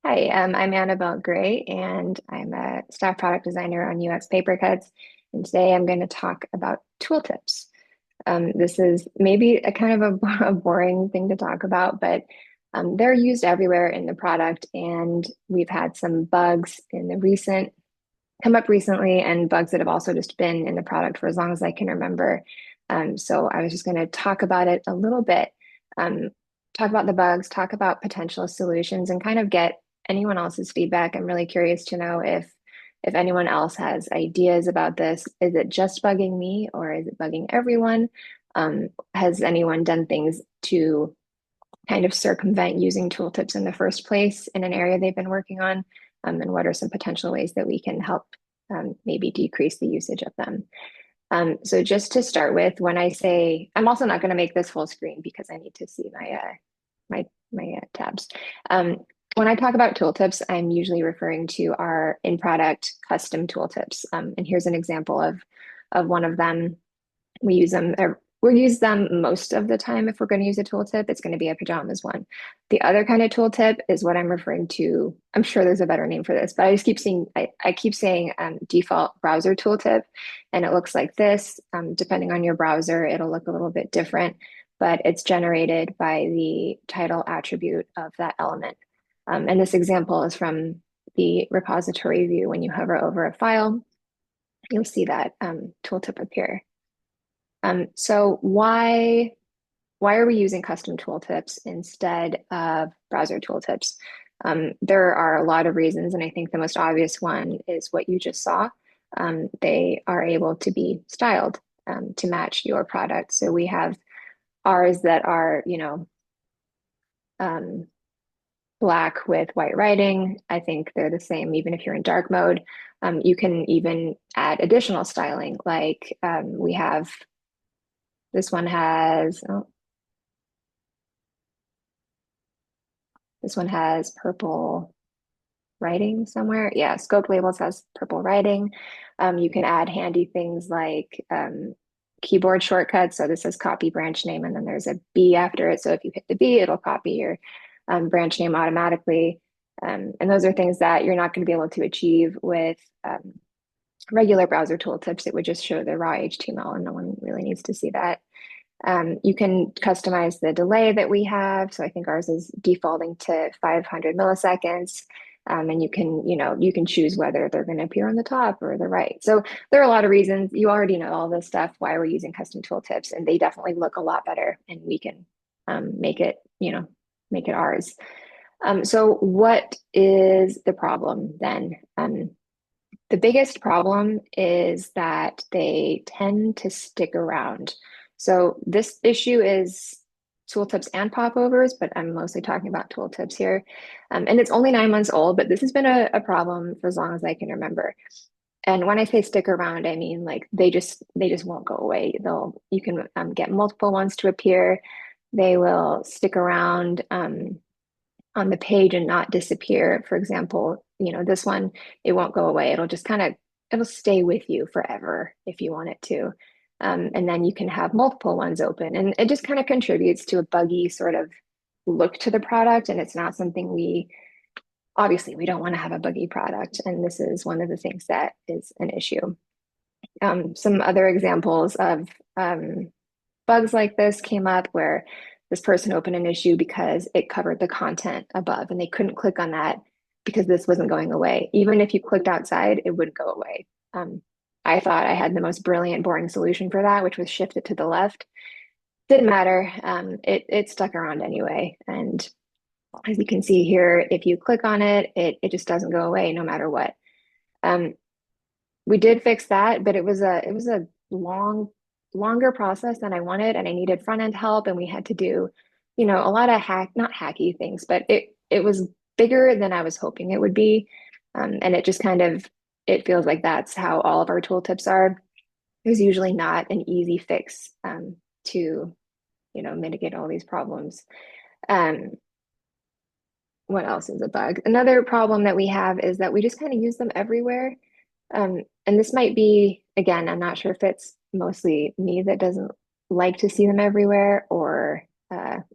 Hi, I'm Annabelle Gray, and I'm a staff product designer on UX Papercuts. And today I'm going to talk about tooltips. This is maybe a kind of a boring thing to talk about, but they're used everywhere in the product, and we've had some bugs in the recent come up recently, and bugs that have also just been in the product for as long as I can remember. So I was just going to talk about it a little bit, um, talk about the bugs, talk about potential solutions, and kind of get anyone else's feedback. I'm really curious to know if anyone else has ideas about this. Is it just bugging me, or is it bugging everyone? Has anyone done things to kind of circumvent using tooltips in the first place in an area they've been working on? And what are some potential ways that we can help maybe decrease the usage of them? So just to start with, when I say, I'm also not going to make this full screen because I need to see my tabs. Um, when I talk about tooltips, I'm usually referring to our in-product custom tooltips. And here's an example of one of them. We use them, we use them most of the time. If we're going to use a tooltip, it's going to be a pajamas one. The other kind of tooltip is what I'm referring to. I'm sure there's a better name for this, but I just keep seeing, I keep saying default browser tooltip, and it looks like this. Depending on your browser, it'll look a little bit different, but it's generated by the title attribute of that element. And this example is from the repository view. When you hover over a file, you'll see that tooltip appear. So why are we using custom tooltips instead of browser tooltips? There are a lot of reasons, and I think the most obvious one is what you just saw. They are able to be styled to match your product. So we have ours that are, um, black with white writing. I think they're the same even if you're in dark mode. You can even add additional styling, like we have this one has, oh, this one has purple writing somewhere. Yeah, scope labels has purple writing. You can add handy things like keyboard shortcuts. So this is copy branch name, and then there's a B after it. So if you hit the B, it'll copy your branch name automatically. And those are things that you're not going to be able to achieve with regular browser tooltips. It would just show the raw HTML, and no one really needs to see that. You can customize the delay that we have. So I think ours is defaulting to 500 milliseconds. And you can choose whether they're going to appear on the top or the right. So there are a lot of reasons. You already know all this stuff, why we're using custom tooltips, and they definitely look a lot better, and we can make it, make it ours. So what is the problem then? The biggest problem is that they tend to stick around. So this issue is tooltips and popovers, but I'm mostly talking about tooltips here. And it's only 9 months old, but this has been a problem for as long as I can remember. And when I say stick around, I mean like they just won't go away. You can get multiple ones to appear. They will stick around on the page and not disappear. For example, this one, it won't go away. It'll stay with you forever if you want it to. And then you can have multiple ones open, and it just kind of contributes to a buggy sort of look to the product. And it's not something obviously, we don't want to have a buggy product. And this is one of the things that is an issue. Some other examples of bugs like this came up where this person opened an issue because it covered the content above, and they couldn't click on that because this wasn't going away. Even if you clicked outside, it wouldn't go away. I thought I had the most brilliant, boring solution for that, which was shift it to the left. Didn't matter. It stuck around anyway. And as you can see here, if you click on it, it just doesn't go away no matter what. Um, we did fix that, but it was a longer process than I wanted, and I needed front end help, and we had to do, a lot of not hacky things, but it was bigger than I was hoping it would be. And it just it feels like that's how all of our tooltips are. There's usually not an easy fix to, mitigate all these problems. Um, what else is a bug? Another problem that we have is that we just kind of use them everywhere. And this might be, again, I'm not sure if it's mostly me that doesn't like to see them everywhere, or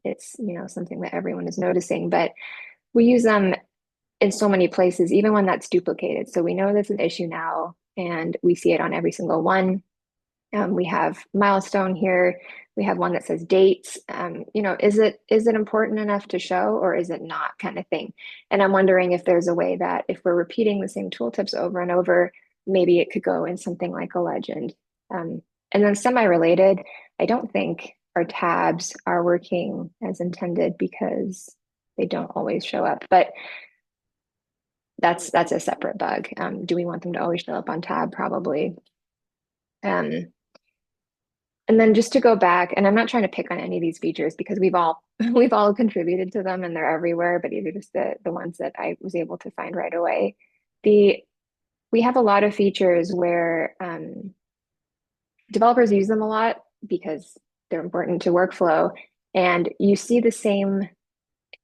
it's, something that everyone is noticing, but we use them in so many places, even when that's duplicated. So we know that's an issue now, and we see it on every single one. We have milestone here. We have one that says dates. Is it important enough to show, or is it not, kind of thing? And I'm wondering if there's a way that if we're repeating the same tooltips over and over, maybe it could go in something like a legend. And then semi-related, I don't think our tabs are working as intended because they don't always show up. But that's a separate bug. Do we want them to always show up on tab? Probably. Um, And then just to go back, and I'm not trying to pick on any of these features because we've all we've all contributed to them and they're everywhere, but these are just the ones that I was able to find right away. The We have a lot of features where developers use them a lot because they're important to workflow, and you see the same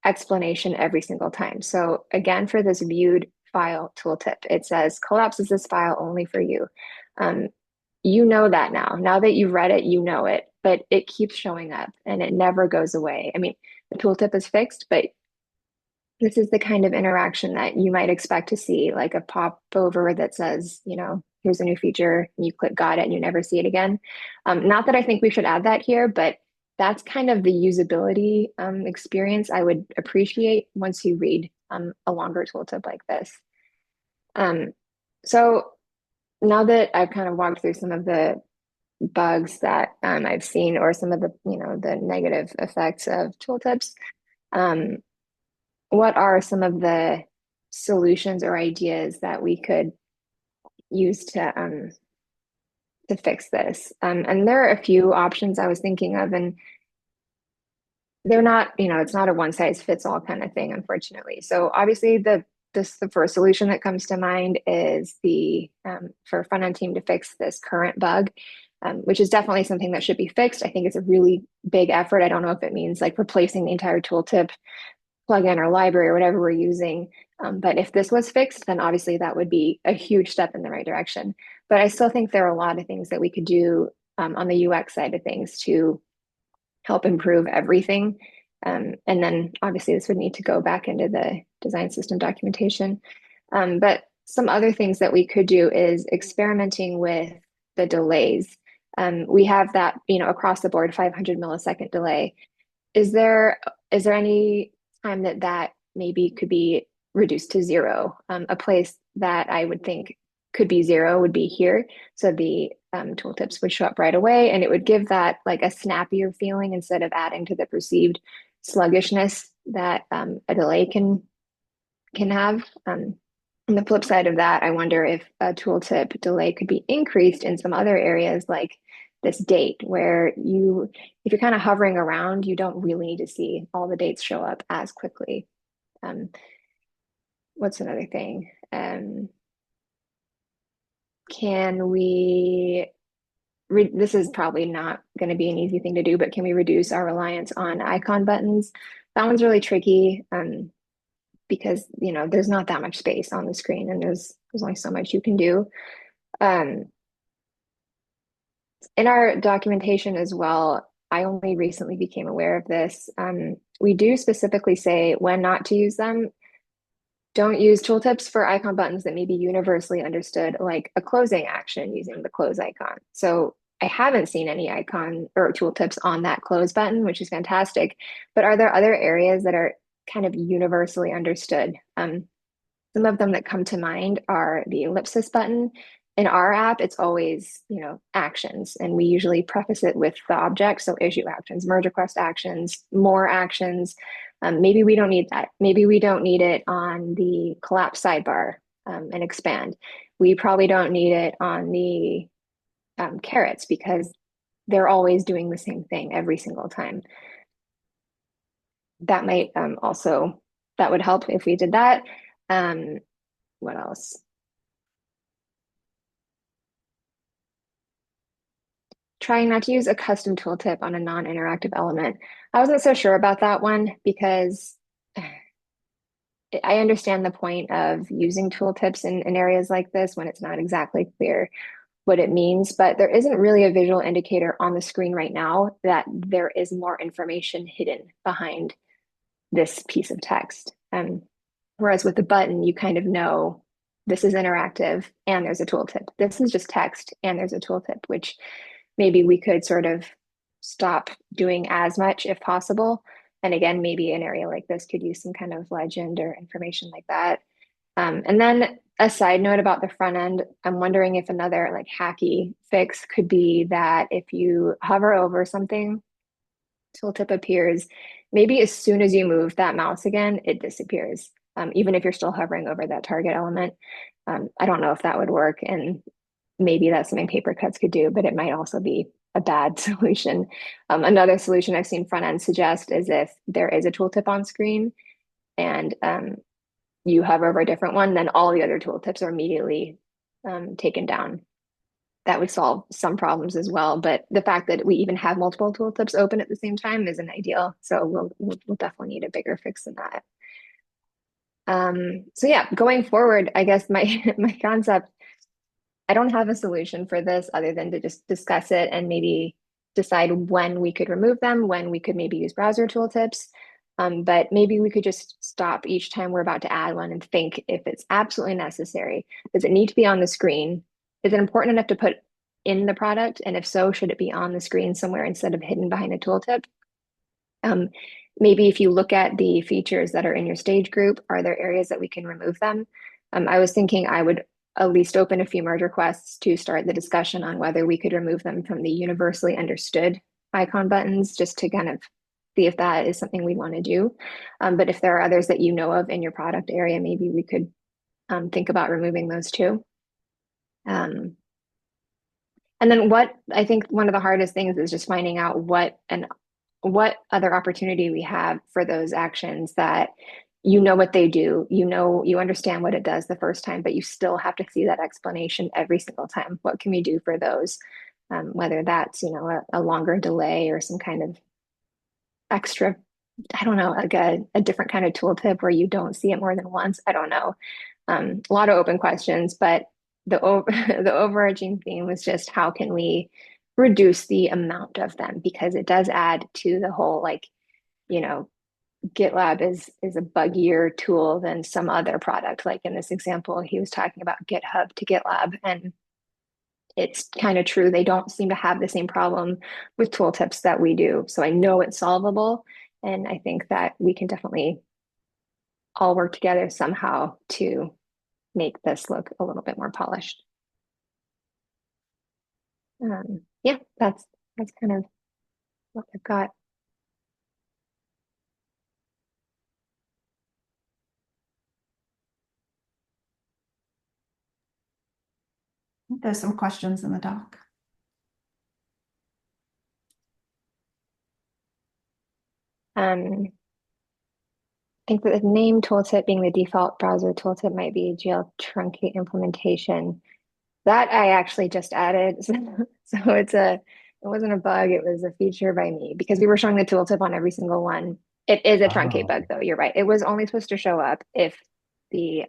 explanation every single time. So again, for this viewed file tooltip, it says collapses this file only for you. Um, you know that now. Now that you've read it, you know it, but it keeps showing up and it never goes away. I mean, the tooltip is fixed, but this is the kind of interaction that you might expect to see, like a pop over that says, here's a new feature, and you click got it, and you never see it again. Not that I think we should add that here, but that's kind of the usability experience I would appreciate once you read a longer tooltip like this. Um, so now that I've kind of walked through some of the bugs that I've seen, or some of the negative effects of tooltips, um, what are some of the solutions or ideas that we could use to fix this? And there are a few options I was thinking of, and they're not, it's not a one size fits all kind of thing, unfortunately. So obviously the first solution that comes to mind is the for a front end team to fix this current bug, which is definitely something that should be fixed. I think it's a really big effort. I don't know if it means like replacing the entire tooltip plugin or library or whatever we're using. But if this was fixed, then obviously that would be a huge step in the right direction. But I still think there are a lot of things that we could do on the UX side of things to help improve everything. And then obviously this would need to go back into the design system documentation. But some other things that we could do is experimenting with the delays. We have that, across the board 500 millisecond delay. Is there any time that maybe could be reduced to zero? A place that I would think could be zero would be here. So the tooltips would show up right away, and it would give that like a snappier feeling instead of adding to the perceived sluggishness that a delay can have. On the flip side of that, I wonder if a tooltip delay could be increased in some other areas like this date, where if you're kind of hovering around, you don't really need to see all the dates show up as quickly. Um, what's another thing? Can we, this is probably not going to be an easy thing to do, but can we reduce our reliance on icon buttons? That one's really tricky because, there's not that much space on the screen, and there's only so much you can do. Um, in our documentation as well, I only recently became aware of this. We do specifically say when not to use them. Don't use tooltips for icon buttons that may be universally understood, like a closing action using the close icon. So I haven't seen any icon or tooltips on that close button, which is fantastic. But are there other areas that are kind of universally understood? Some of them that come to mind are the ellipsis button. In our app, it's always, actions, and we usually preface it with the object. So issue actions, merge request actions, more actions. Maybe we don't need that. Maybe we don't need it on the collapse sidebar and expand. We probably don't need it on the carrots because they're always doing the same thing every single time. That might that would help if we did that. Um, what else? Trying not to use a custom tooltip on a non-interactive element. I wasn't so sure about that one because I understand the point of using tooltips in areas like this when it's not exactly clear what it means, but there isn't really a visual indicator on the screen right now that there is more information hidden behind this piece of text. Whereas with the button, you kind of know this is interactive and there's a tooltip. This is just text and there's a tooltip, which maybe we could sort of stop doing as much if possible. And again, maybe an area like this could use some kind of legend or information like that. And then a side note about the front end, I'm wondering if another like hacky fix could be that if you hover over something, tooltip appears. Maybe as soon as you move that mouse again, it disappears, even if you're still hovering over that target element. I don't know if that would work, and maybe that's something Papercuts could do, but it might also be a bad solution. Another solution I've seen front end suggest is if there is a tooltip on screen and you hover over a different one, then all the other tooltips are immediately taken down. That would solve some problems as well. But the fact that we even have multiple tooltips open at the same time isn't ideal. So we'll definitely need a bigger fix than that. So yeah, going forward, I guess my my concept, I don't have a solution for this other than to just discuss it and maybe decide when we could remove them, when we could maybe use browser tooltips. But maybe we could just stop each time we're about to add one and think if it's absolutely necessary. Does it need to be on the screen? Is it important enough to put in the product? And if so, should it be on the screen somewhere instead of hidden behind a tooltip? Um, Maybe if you look at the features that are in your stage group, are there areas that we can remove them? I was thinking I would at least open a few merge requests to start the discussion on whether we could remove them from the universally understood icon buttons, just to kind of see if that is something we want to do. But if there are others that you know of in your product area, maybe we could think about removing those too. Um, and then what I think one of the hardest things is just finding out what other opportunity we have for those actions that you know what they do, you know, you understand what it does the first time, but you still have to see that explanation every single time. What can we do for those? Whether that's, you know, a longer delay or some kind of extra, I don't know, like a different kind of tooltip where you don't see it more than once. I don't know. A lot of open questions, but the overarching theme was just how can we reduce the amount of them, because it does add to the whole, like, you know, GitLab is a buggier tool than some other product. Like in this example, he was talking about GitHub to GitLab, and it's kind of true. They don't seem to have the same problem with tooltips that we do. So I know it's solvable, and I think that we can definitely all work together somehow to make this look a little bit more polished. Yeah, that's kind of what I've got. There's some questions in the doc. I think that the name tooltip being the default browser tooltip might be a GL truncate implementation. That I actually just added. So it wasn't a bug, it was a feature by me because we were showing the tooltip on every single one. It is a truncate bug though, you're right. It was only supposed to show up if the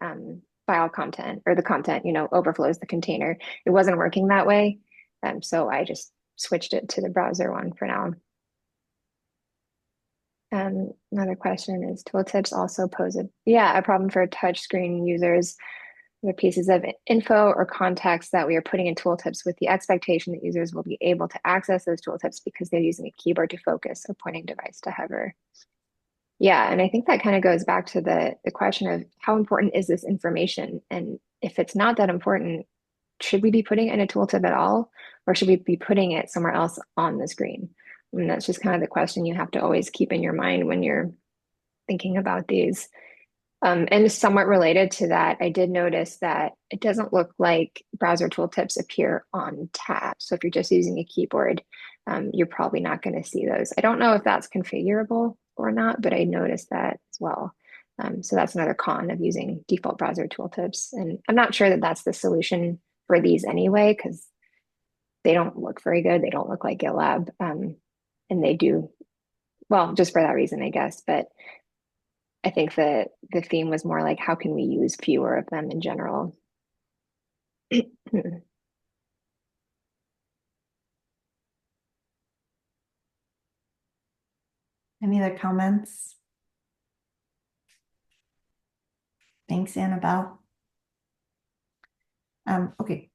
file content or the content, you know, overflows the container. It wasn't working that way. So I just switched it to the browser one for now. Another question is tooltips also pose a problem for touchscreen users. The pieces of info or context that we are putting in tooltips with the expectation that users will be able to access those tooltips because they're using a keyboard to focus or pointing device to hover. Yeah, and I think that kind of goes back to the question of how important is this information? And if it's not that important, should we be putting it in a tooltip at all? Or should we be putting it somewhere else on the screen? And that's just kind of the question you have to always keep in your mind when you're thinking about these. And somewhat related to that, I did notice that it doesn't look like browser tooltips appear on tabs. So if you're just using a keyboard, you're probably not going to see those. I don't know if that's configurable or not, but I noticed that as well. So that's another con of using default browser tooltips. And I'm not sure that that's the solution for these anyway, because they don't look very good. They don't look like GitLab. And they do, well, just for that reason, I guess. But I think that the theme was more like, how can we use fewer of them in general? Any other comments? Thanks, Annabelle. Okay.